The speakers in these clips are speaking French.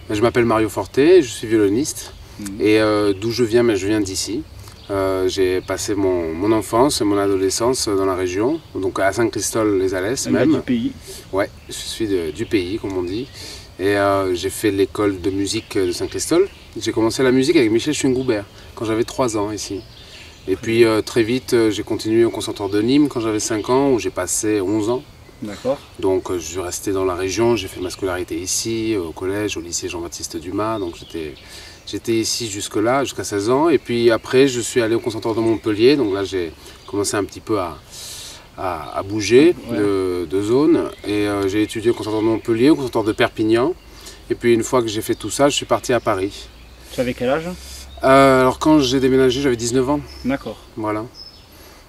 Je m'appelle Mario Forte, je suis violoniste. Et d'où je viens, mais je viens d'ici. J'ai passé mon enfance et mon adolescence dans la région, donc à Saint-Christol-les-Alès même. Du pays. Ouais, je suis du pays, comme on dit. Et j'ai fait l'école de musique de Saint-Christol. J'ai commencé la musique avec Michel Schwingoubert quand j'avais 3 ans ici. Et puis très vite, j'ai continué au Conservatoire de Nîmes quand j'avais 5 ans, où j'ai passé 11 ans. D'accord. Donc je suis resté dans la région, j'ai fait ma scolarité ici, au collège, au lycée Jean-Baptiste Dumas. Donc j'étais ici jusque-là, jusqu'à 16 ans. Et puis après, je suis allé au Conservatoire de Montpellier. Donc là, j'ai commencé un petit peu à bouger de zone. Et j'ai étudié au Conservatoire de Montpellier, au Conservatoire de Perpignan. Et puis une fois que j'ai fait tout ça, je suis parti à Paris. Tu avais quel âge? Alors quand j'ai déménagé, j'avais 19 ans. D'accord. Voilà.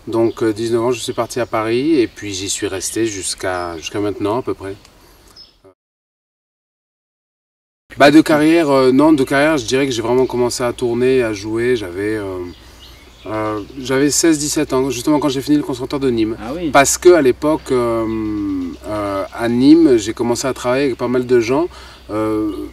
Donc 19 ans, je suis parti à Paris et puis j'y suis resté jusqu'à maintenant à peu près. De carrière, non, de carrière, je dirais que j'ai vraiment commencé à tourner, à jouer, j'avais 16-17 ans, justement quand j'ai fini le Conservatoire de Nîmes. Ah oui. Parce qu'à l'époque, à Nîmes, j'ai commencé à travailler avec pas mal de gens,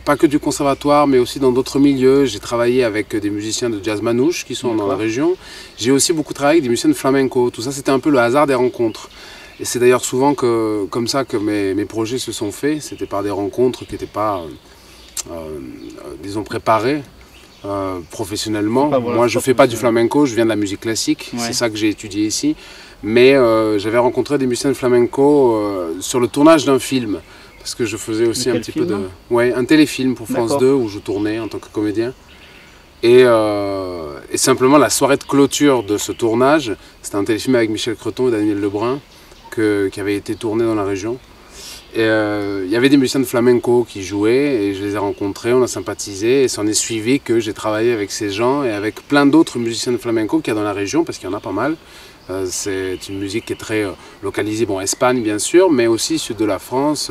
pas que du conservatoire, mais aussi dans d'autres milieux. J'ai travaillé avec des musiciens de jazz manouche qui sont dans la région. J'ai aussi beaucoup travaillé avec des musiciens de flamenco. Tout ça, c'était un peu le hasard des rencontres. Et c'est d'ailleurs souvent comme ça que mes projets se sont faits. C'était par des rencontres qui n'étaient pas, disons, préparées. Professionnellement. Moi, je ne fais pas du flamenco, je viens de la musique classique, c'est ça que j'ai étudié ici. Mais j'avais rencontré des musiciens de flamenco sur le tournage d'un film, parce que je faisais aussi un petit peu un téléfilm pour France 2 où je tournais en tant que comédien. Et simplement la soirée de clôture de ce tournage, c'était un téléfilm avec Michel Creton et Daniel Lebrun qui avait été tourné dans la région. Et il y avait des musiciens de flamenco qui jouaient et je les ai rencontrés, on a sympathisé et s'en est suivi que j'ai travaillé avec ces gens et avec plein d'autres musiciens de flamenco qu'il y a dans la région, parce qu'il y en a pas mal. C'est une musique qui est très localisée, bon, Espagne bien sûr, mais aussi sud de la France,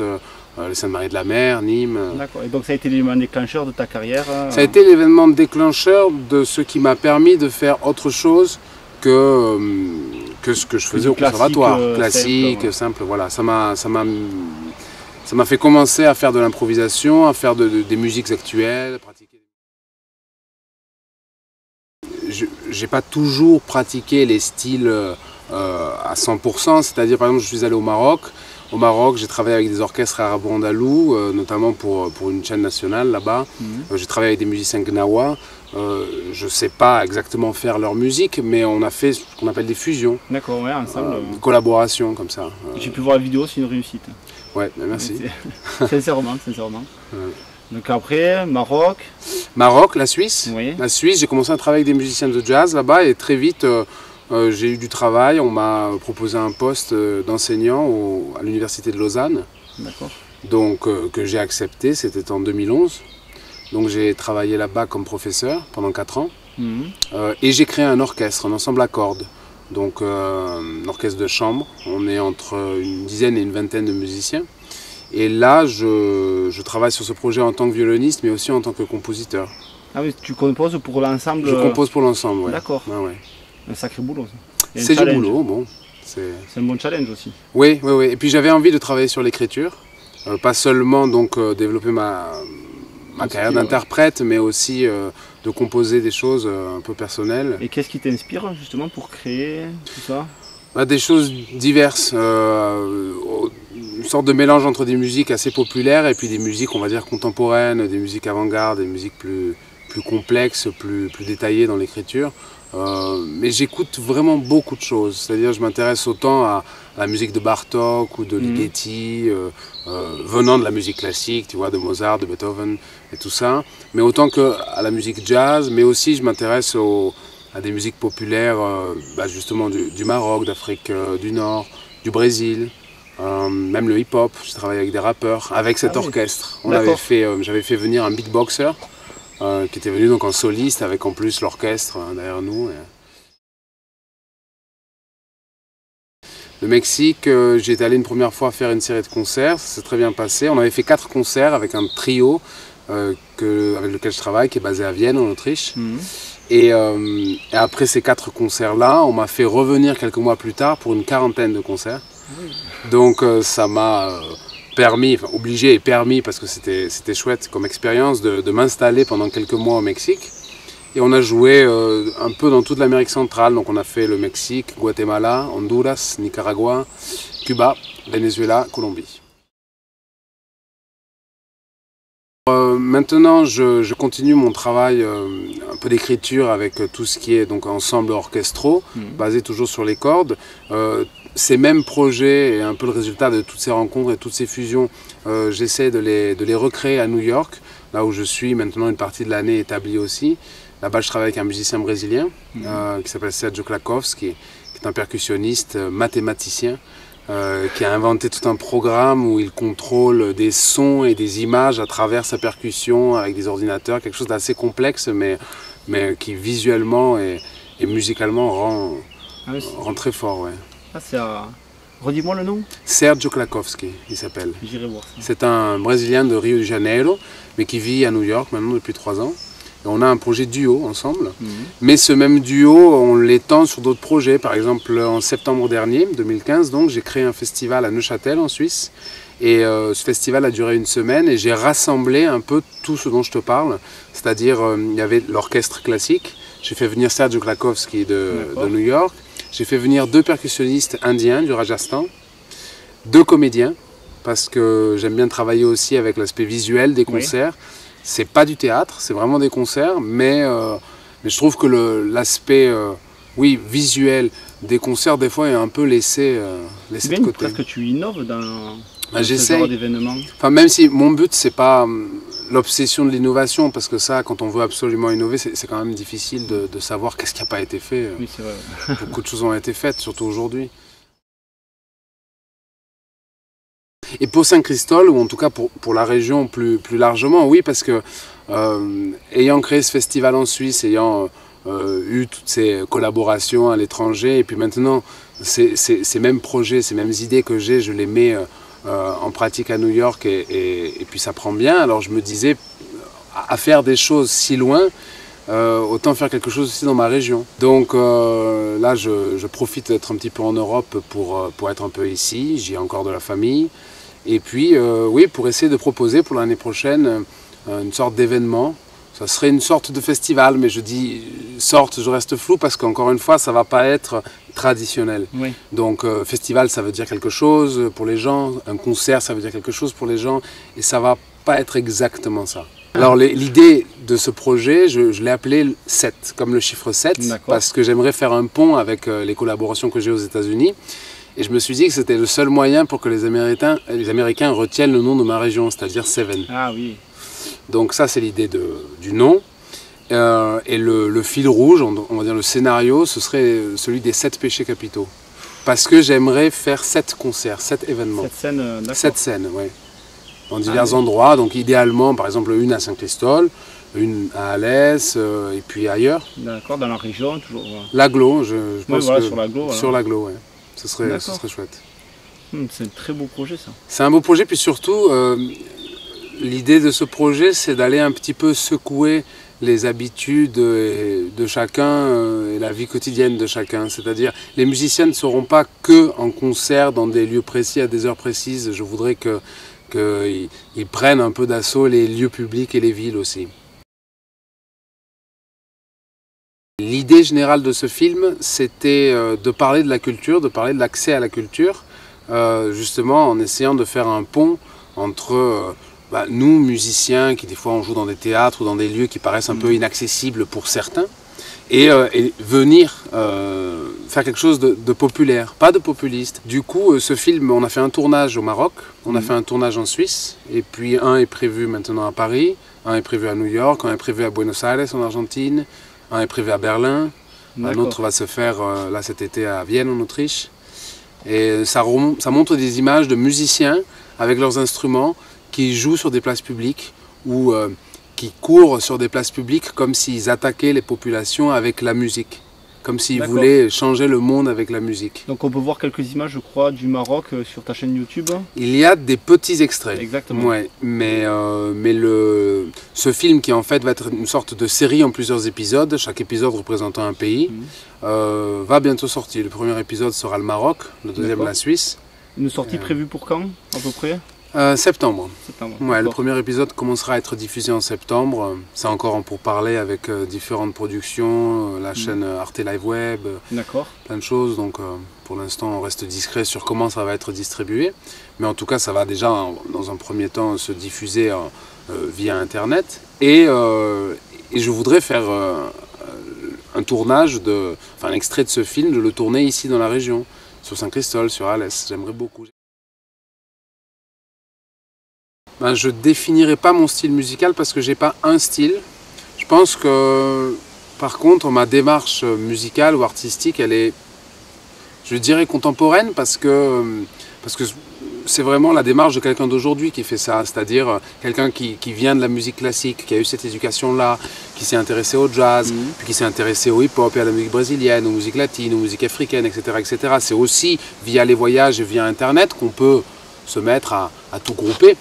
les Sainte-Marie-de-la-Mer, Nîmes. D'accord, et donc ça a été l'élément déclencheur de ta carrière Ça a été l'événement déclencheur de ce qui m'a permis de faire autre chose que ce que je faisais au conservatoire, classique, simple, voilà. Ça m'a fait commencer à faire de l'improvisation, à faire des musiques actuelles. J'ai pas toujours pratiqué les styles à 100%, c'est-à-dire par exemple je suis allé au Maroc. Au Maroc, j'ai travaillé avec des orchestres arabo-andalous, notamment pour une chaîne nationale là-bas. J'ai travaillé avec des musiciens gnawa. Je ne sais pas exactement faire leur musique, mais on a fait ce qu'on appelle des fusions. D'accord, ouais, ensemble. Collaboration comme ça. J'ai pu voir la vidéo, c'est une réussite. Ouais, merci. Sincèrement, sincèrement. Donc après, Maroc. Maroc, la Suisse. Oui. La Suisse, j'ai commencé à travailler avec des musiciens de jazz là-bas et très vite j'ai eu du travail. On m'a proposé un poste d'enseignant à l'université de Lausanne. D'accord. Donc que j'ai accepté, c'était en 2011. Donc j'ai travaillé là-bas comme professeur pendant 4 ans. Et j'ai créé un orchestre, un ensemble à cordes. Donc un orchestre de chambre. On est entre une dizaine et une vingtaine de musiciens. Et là, je travaille sur ce projet en tant que violoniste, mais aussi en tant que compositeur. Ah oui, tu composes pour l'ensemble? Je compose pour l'ensemble, oui. D'accord. Ouais. Un sacré boulot. C'est du boulot, bon. C'est un bon challenge aussi. Oui. Et puis j'avais envie de travailler sur l'écriture. Pas seulement donc développer ma carrière d'interprète, mais aussi de composer des choses un peu personnelles. Et qu'est-ce qui t'inspire justement pour créer tout ça? Des choses diverses, une sorte de mélange entre des musiques assez populaires et puis des musiques, on va dire, contemporaines, des musiques avant-garde, des musiques plus complexes, plus détaillées dans l'écriture. Mais j'écoute vraiment beaucoup de choses, c'est-à-dire je m'intéresse autant à la musique de Bartók ou de Ligeti, venant de la musique classique, tu vois, de Mozart, de Beethoven et tout ça, mais autant qu'à la musique jazz, mais aussi je m'intéresse à des musiques populaires justement du Maroc, d'Afrique du Nord, du Brésil, même le hip-hop. J'ai travaillé avec des rappeurs, avec cet orchestre. J'avais fait venir un beatboxer qui était venu donc en soliste avec en plus l'orchestre derrière nous. Le Mexique, j'étais allé une première fois faire une série de concerts, ça s'est très bien passé. On avait fait 4 concerts avec un trio avec lequel je travaille, qui est basé à Vienne en Autriche. Et après ces 4 concerts-là, on m'a fait revenir quelques mois plus tard pour une 40aine de concerts. Donc ça m'a permis, enfin obligé et permis parce que c'était chouette comme expérience de m'installer pendant quelques mois au Mexique. Et on a joué un peu dans toute l'Amérique centrale, donc on a fait le Mexique, Guatemala, Honduras, Nicaragua, Cuba, Venezuela, Colombie. Maintenant, je continue mon travail un peu d'écriture avec tout ce qui est donc ensemble orchestraux, basé toujours sur les cordes. Ces mêmes projets et un peu le résultat de toutes ces rencontres et toutes ces fusions, j'essaie de les recréer à New York, là où je suis maintenant une partie de l'année établie aussi. Là-bas, je travaille avec un musicien brésilien qui s'appelle Sergio Klakowski, qui est un percussionniste, mathématicien, qui a inventé tout un programme où il contrôle des sons et des images à travers sa percussion avec des ordinateurs, quelque chose d'assez complexe mais qui visuellement et musicalement rend très fort. Ouais. Ah, c'est redis-moi le nom. Sergio Klakowski, il s'appelle. J'irai voir ça. C'est un Brésilien de Rio de Janeiro, mais qui vit à New York maintenant depuis 3 ans. Et on a un projet duo ensemble, mais ce même duo, on l'étend sur d'autres projets. Par exemple, en septembre dernier, 2015, donc, j'ai créé un festival à Neuchâtel, en Suisse. Et ce festival a duré 1 semaine et j'ai rassemblé un peu tout ce dont je te parle. C'est-à-dire, il y avait l'orchestre classique. J'ai fait venir Sergio Klakowski de New York. J'ai fait venir 2 percussionnistes indiens du Rajasthan, 2 comédiens, parce que j'aime bien travailler aussi avec l'aspect visuel des concerts. Oui. C'est pas du théâtre, c'est vraiment des concerts, mais je trouve que l'aspect visuel des concerts, des fois, est un peu laissé de côté. Presque tu innoves dans ce genre d'événement. Enfin, même si mon but, c'est pas l'obsession de l'innovation, parce que ça, quand on veut absolument innover, c'est quand même difficile de savoir qu'est-ce qui n'a pas été fait. Oui, c'est vrai. Beaucoup de choses ont été faites, surtout aujourd'hui. Et pour Saint-Christol, ou en tout cas pour la région plus largement, oui, parce que ayant créé ce festival en Suisse, ayant eu toutes ces collaborations à l'étranger, et puis maintenant, ces mêmes projets, ces mêmes idées que j'ai, je les mets en pratique à New York, et puis ça prend bien. Alors je me disais, à faire des choses si loin, autant faire quelque chose aussi dans ma région. Donc là, je profite d'être un petit peu en Europe pour être un peu ici. J'y ai encore de la famille. Et puis, oui, pour essayer de proposer pour l'année prochaine une sorte d'événement. Ça serait une sorte de festival, mais je dis sorte, je reste flou parce qu'encore une fois, ça ne va pas être traditionnel. Oui. Donc, festival, ça veut dire quelque chose pour les gens. Un concert, ça veut dire quelque chose pour les gens. Et ça ne va pas être exactement ça. Alors l'idée de ce projet, je l'ai appelé 7, comme le chiffre 7, parce que j'aimerais faire un pont avec les collaborations que j'ai aux États-Unis. Et je me suis dit que c'était le seul moyen pour que les Américains retiennent le nom de ma région, c'est-à-dire Seven. Ah oui. Donc ça, c'est l'idée du nom. Et le fil rouge, on va dire le scénario, ce serait celui des 7 péchés capitaux. Parce que j'aimerais faire 7 concerts, 7 événements. 7 scènes, d'accord. 7 scènes, oui. Dans divers endroits, donc idéalement, par exemple, une à Saint-Christol, une à Alès, et puis ailleurs. D'accord, dans la région, toujours. L'Aglo, je pense voilà, que sur l'Aglo. Voilà. Sur l'Aglo, oui. Ce serait chouette. C'est un très beau projet, ça. C'est un beau projet, puis surtout, l'idée de ce projet, c'est d'aller un petit peu secouer les habitudes de chacun et la vie quotidienne de chacun. C'est-à-dire, les musiciens ne seront pas que en concert dans des lieux précis, à des heures précises. Je voudrais qu'ils prennent un peu d'assaut les lieux publics et les villes aussi. L'idée générale de ce film, c'était de parler de la culture, de parler de l'accès à la culture, justement en essayant de faire un pont entre nous, musiciens, qui des fois on joue dans des théâtres ou dans des lieux qui paraissent un peu inaccessibles pour certains, et venir faire quelque chose de populaire, pas de populiste. Du coup, ce film, on a fait un tournage au Maroc, on a fait un tournage en Suisse, et puis un est prévu maintenant à Paris, un est prévu à New York, un est prévu à Buenos Aires en Argentine, un est prévu à Berlin, un autre va se faire là cet été à Vienne en Autriche. Et ça montre des images de musiciens avec leurs instruments qui jouent sur des places publiques ou qui courent sur des places publiques comme s'ils attaquaient les populations avec la musique, comme s'ils voulaient changer le monde avec la musique. Donc on peut voir quelques images, je crois, du Maroc sur ta chaîne YouTube. Il y a des petits extraits. Exactement. Ouais, mais ce film qui en fait va être une sorte de série en plusieurs épisodes, chaque épisode représentant un pays, va bientôt sortir. Le premier épisode sera le Maroc, le deuxième la Suisse. Une sortie prévue pour quand, à peu près? Septembre. Septembre. Ouais, le D'accord. premier épisode commencera à être diffusé en septembre. C'est encore en pourparlers avec différentes productions, la chaîne Arte Live Web, D'accord. plein de choses. Donc pour l'instant, on reste discret sur comment ça va être distribué. Mais en tout cas, ça va déjà, dans un premier temps, se diffuser via Internet. Et je voudrais faire un tournage, un extrait de ce film, de le tourner ici dans la région, sur Saint-Christol, sur Alès. J'aimerais beaucoup. Ben, je définirai pas mon style musical parce que j'ai pas un style. Je pense que par contre ma démarche musicale ou artistique, elle est, je dirais, contemporaine parce que c'est vraiment la démarche de quelqu'un d'aujourd'hui qui fait ça, c'est-à-dire quelqu'un qui vient de la musique classique, qui a eu cette éducation-là, qui s'est intéressé au jazz, puis qui s'est intéressé au hip-hop et à la musique brésilienne, aux musiques latines, aux musiques africaines, etc. etc. C'est aussi via les voyages et via Internet qu'on peut se mettre à tout grouper.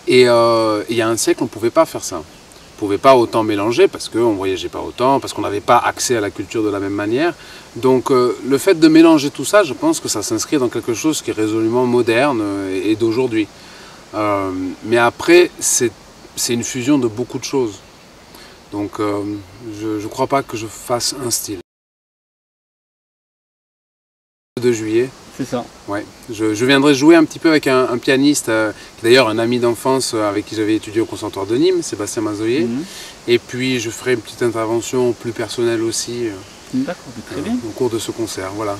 Et il y a un siècle, on ne pouvait pas faire ça. On ne pouvait pas autant mélanger parce qu'on ne voyageait pas autant, parce qu'on n'avait pas accès à la culture de la même manière. Donc le fait de mélanger tout ça, je pense que ça s'inscrit dans quelque chose qui est résolument moderne et d'aujourd'hui. Mais après, c'est une fusion de beaucoup de choses. Donc je ne crois pas que je fasse un style. 2 juillet. C'est ça. Ouais. Je viendrai jouer un petit peu avec un pianiste, qui est d'ailleurs un ami d'enfance avec qui j'avais étudié au Conservatoire de Nîmes, Sébastien Mazoyer. Et puis je ferai une petite intervention plus personnelle aussi D'accord, très bien. au cours de ce concert. Voilà.